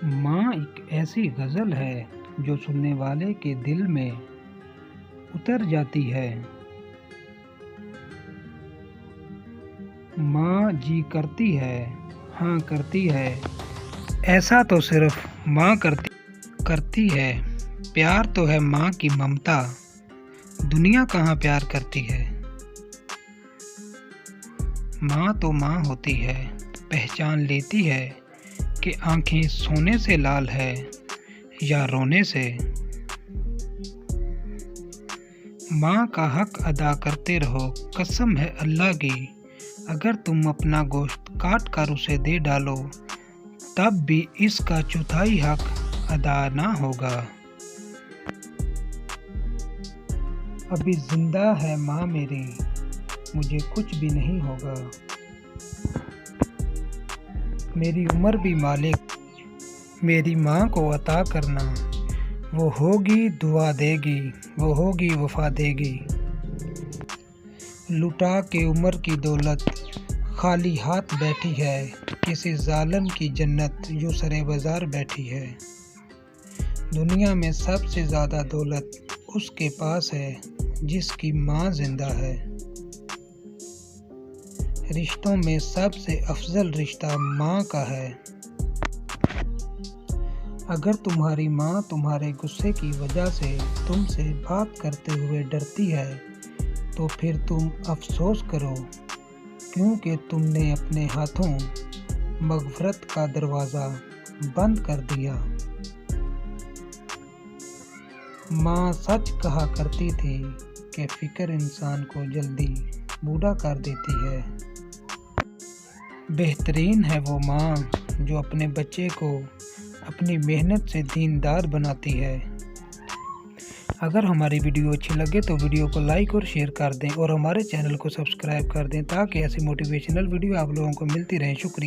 माँ एक ऐसी गज़ल है जो सुनने वाले के दिल में उतर जाती है। माँ जी करती है, हाँ करती है, ऐसा तो सिर्फ माँ करती है। प्यार तो है माँ की ममता, दुनिया कहाँ प्यार करती है। माँ तो माँ होती है, पहचान लेती है कि आँखें सोने से लाल है या रोने से। माँ का हक अदा करते रहो, कसम है अल्लाह की। अगर तुम अपना गोश्त काट कर उसे दे डालो, तब भी इसका चौथाई हक अदा ना होगा। अभी जिंदा है माँ मेरी, मुझे कुछ भी नहीं होगा। मेरी उम्र भी मालिक मेरी माँ को अता करना। वो होगी दुआ देगी, वो होगी वफा देगी। लुटा के उम्र की दौलत खाली हाथ बैठी है, किसी जालिम की जन्नत यूँ सरे बाजार बैठी है। दुनिया में सबसे ज़्यादा दौलत उसके पास है जिसकी माँ जिंदा है। रिश्तों में सबसे अफजल रिश्ता माँ का है। अगर तुम्हारी माँ तुम्हारे गुस्से की वजह से तुमसे बात करते हुए डरती है, तो फिर तुम अफसोस करो, क्योंकि तुमने अपने हाथों मग़फ़िरत का दरवाज़ा बंद कर दिया। माँ सच कहा करती थी कि फ़िक्र इंसान को जल्दी बूढ़ा कर देती है। बेहतरीन है वो माँ जो अपने बच्चे को अपनी मेहनत से दीनदार बनाती है। अगर हमारी वीडियो अच्छी लगे तो वीडियो को लाइक और शेयर कर दें और हमारे चैनल को सब्सक्राइब कर दें ताकि ऐसी मोटिवेशनल वीडियो आप लोगों को मिलती रहे। शुक्रिया।